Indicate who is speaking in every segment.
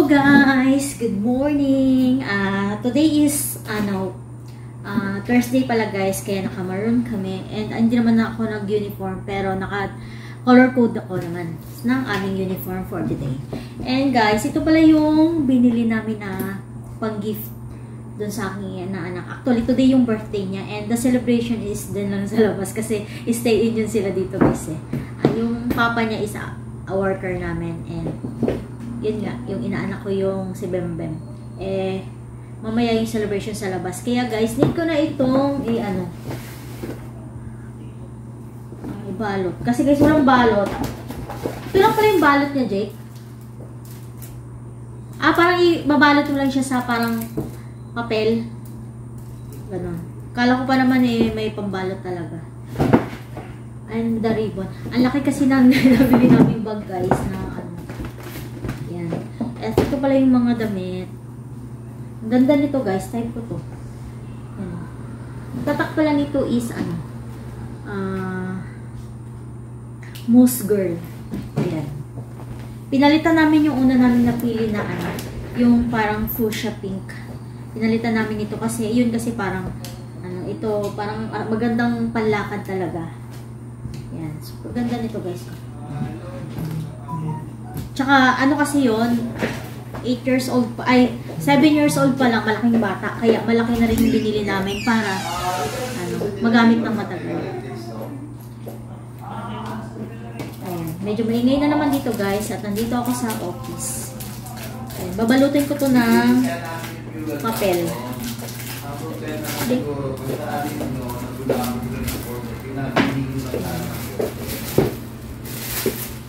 Speaker 1: Hello guys! Good morning! Today is Thursday pala guys, kaya naka-maroon kami and hindi naman ako nag-uniform pero naka-color code ako naman ng aming uniform for today. And guys, ito pala yung binili namin na pang-gift dun sa aking anak. Actually, today yung birthday niya and the celebration is dun lang sa labas kasi stay in yun sila dito guys eh. Yung papa niya is a worker namin and yun nga, yung inaanak ko yung si Bembem. Mamaya yung celebration sa labas. Kaya guys, need ko na itong ibalot. Kasi guys, walang balot. Ito lang pala yung balot niya, Jake. Parang ibabalot mo lang siya sa parang papel. Ganon. Kala ko pa naman may pambalot talaga. And the ribbon. Ang laki kasi nang nabili namin bag guys na yan. At ito pala yung mga damit. Ang ganda nito guys, type ko to. Yan. Tatak pala nito is Moose Girl. Ayan. Pinalitan namin yung una namin napili na yung parang fuchsia pink. Pinalitan namin ito kasi yun kasi parang ito parang magandang panlakad talaga. Yan. Super ganda nito guys. Tsaka kasi yun 8 years old pa, 7 years old pa lang, malaking bata. Kaya malaki na rin yung binili namin para magamit ng matagal. Ayan. Medyo maingay na naman dito guys at nandito ako sa office. Ayan. Babalutin ko to ng papel.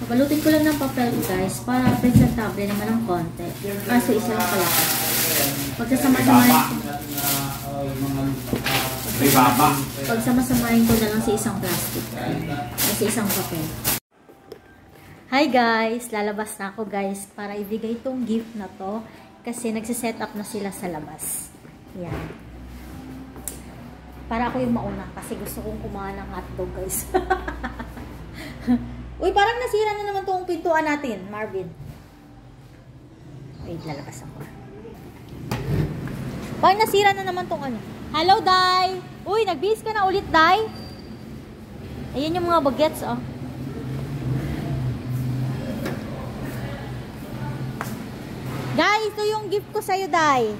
Speaker 1: Balutin ko lang ng papel guys para presentable naman ng konti. Kaso isa lang pala. Pagsama-samahin ko na lang sa isang plastic. Sa isang papel. Hi guys! Lalabas na ako guys para ibigay itong gift na to. Kasi nagsiset up na sila sa labas. Yan. Para ako yung mauna kasi gusto kong kumain ng hotdog guys. Uy, parang nasira na naman tong pintuan natin, Marvin. Wait, lalabas ako. Parang nasira na naman tong Hello, Day! Uy, nag-bihis ka na ulit, Day? Ayan yung mga bagets, oh. Guys, ito yung gift ko sa'yo, Day.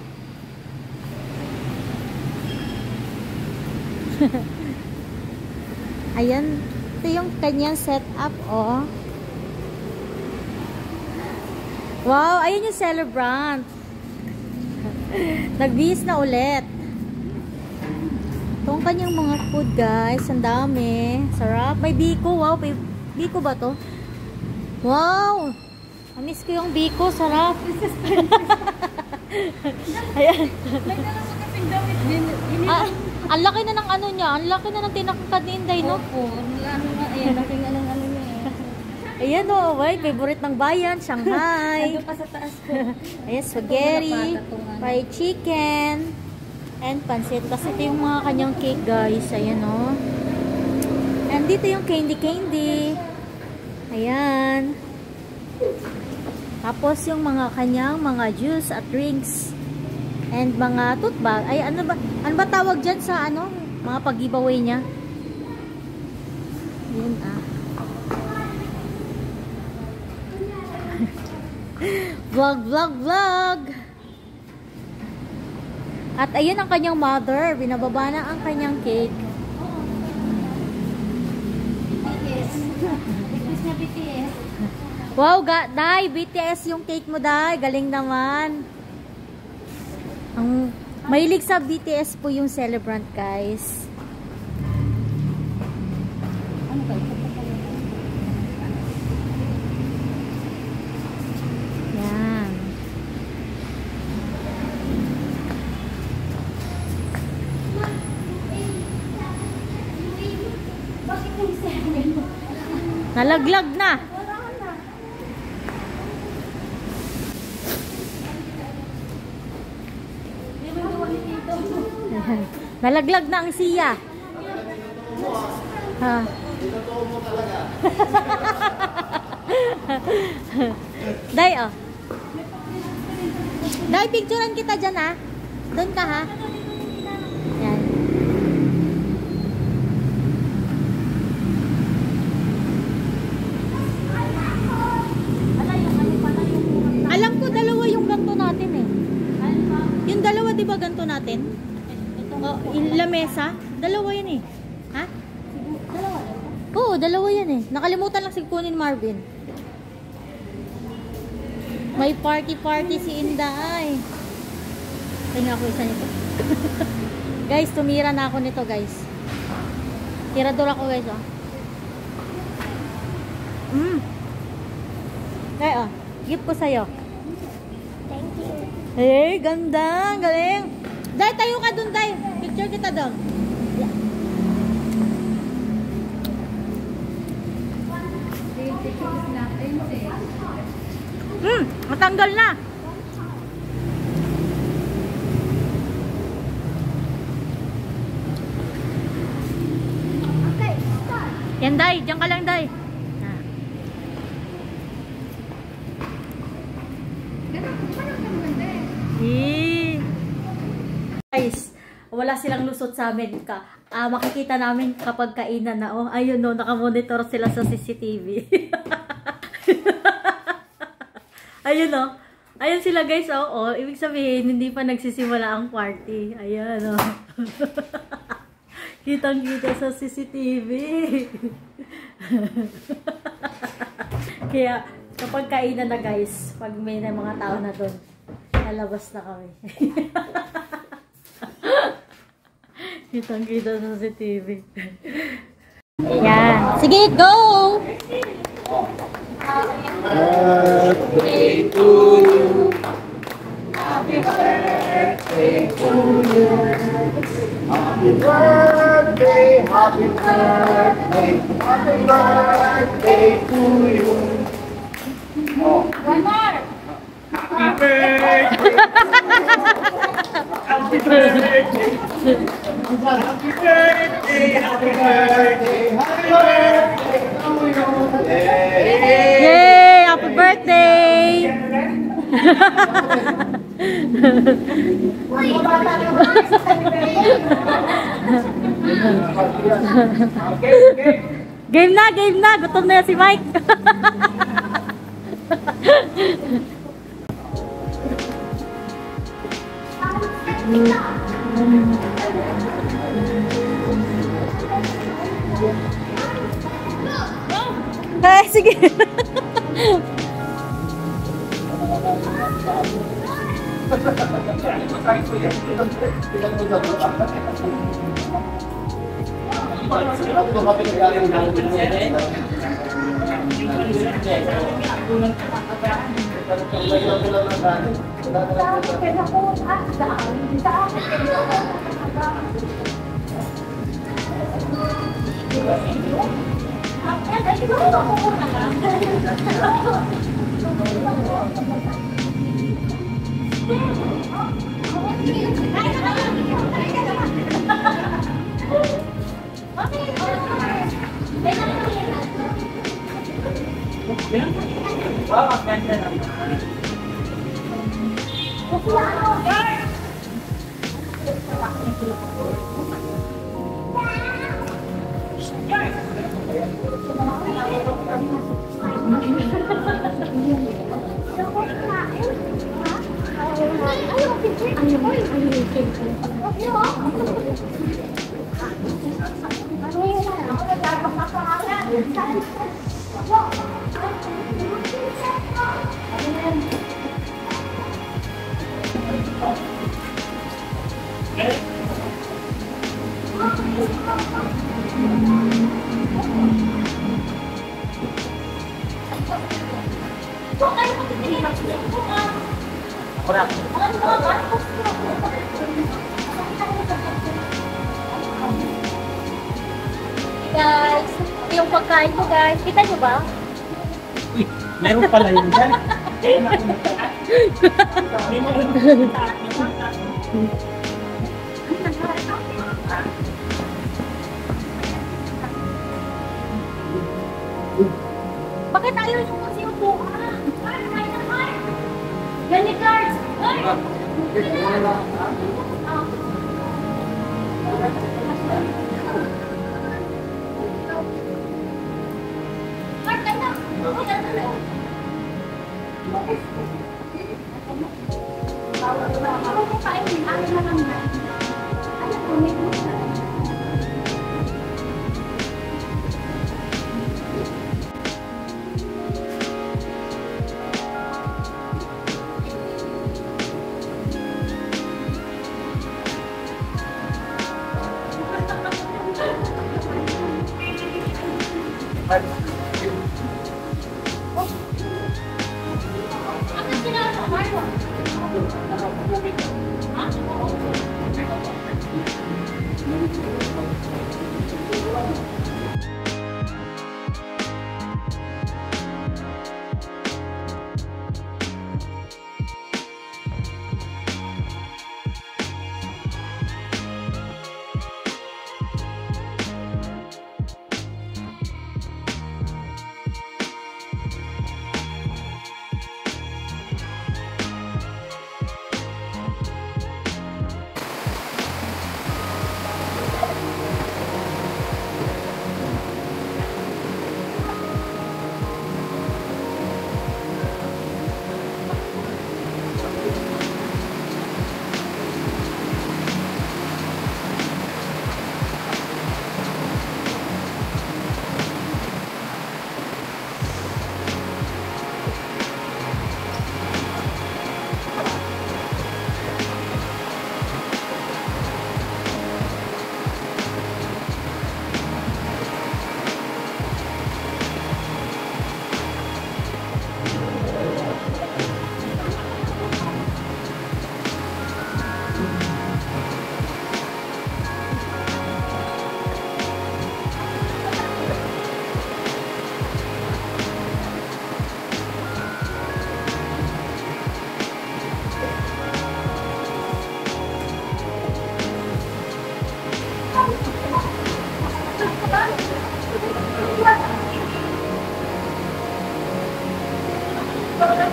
Speaker 1: Ayan. Ito yung kanyang setup, oh. Wow, ayun yung celebrant. Nagbihis na ulit. Itong kanyang mga food, guys. Ang dami. Sarap. May biko. Wow, may biko ba to? Wow. Amiss ko yung biko. Sarap. Ayan. Ang laki na ng niya. Ang laki na ng tinakad ni Inday, no?
Speaker 2: Opo. Ayan, laki nga ng niya.
Speaker 1: Ayan, oh. Wait, favorite ng bayan. Shanghai.
Speaker 2: Nandun pa sa taas ko.
Speaker 1: Ayan, spaghetti. Fried chicken. And pansit. Kasi ito yung mga kanyang cake, guys. Ayan, oh. And dito yung candy. Ayan. Tapos yung mga kanyang mga juice at drinks. And mga tote bag. Ay, ano ba tawag dyan sa mga pag-giveaway niya? Yan, Vlog. At ayun ang kanyang mother. Binababa na ang kanyang cake.
Speaker 2: BTS.
Speaker 1: Wow, Day, BTS yung cake mo, Day. Galing naman. Mahilig sa BTS po yung celebrant, guys.
Speaker 2: Ano ba?
Speaker 1: Yan.
Speaker 2: Bakit yung seven?
Speaker 1: Nalaglag na. Nalaglag na ang siya. Ha. Day, oh. Dahil picturean kita dyan ha. Doon ka ha. Yan. Alam ko dalawa yung ganto natin eh. Yung dalawa di ba ganto natin? Oh, yung lamesa. Dalawa yan eh. Ha?
Speaker 2: Dalawa.
Speaker 1: Oo, dalawa yan eh. Nakalimutan lang si kunin Marvin. May party si Inday. Tingnan ako isa nito. Guys, tumira na ako nito guys. Tirador ako guys oh. Kaya oh, gift ko sa'yo.
Speaker 2: Thank you.
Speaker 1: Eh, ganda. Galing. Day, tayo ka dun, Day. Picture kita dun. Matanggal na.
Speaker 2: Okay, start.
Speaker 1: Yan, Day. Diyan ka lang, Day. Guys, wala silang lusot sa amin. Makikita namin kapag kainan na. Oh, ayun no, nakamonitor sila sa CCTV. Ayun no. Ayun sila guys, oh. Ibig sabihin, hindi pa nagsisimula ang party. Ayun oh. Kitang-kita sa CCTV. Kaya, kapag kainan na guys, pag may na mga tao na doon, lalabas na kami. Kitang-kita sa CCTV. Yan. Sige, go!
Speaker 3: Birthday to you. Happy birthday to you. Happy birthday, happy birthday, happy birthday to you.
Speaker 2: One more.
Speaker 3: Happy birthday. Happy birthday. Happy birthday, happy birthday, happy birthday to you.
Speaker 1: Yay! Happy birthday! Game na, game na. Gutom na yan si Mike. Ay, sige.
Speaker 2: Guys, yung pagkain ko guys, kita nyo ba?
Speaker 3: Uy, meron pala yun dyan.
Speaker 2: Bakit ayaw yung kasi yung buka? Ganyan cards! Thank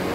Speaker 2: you.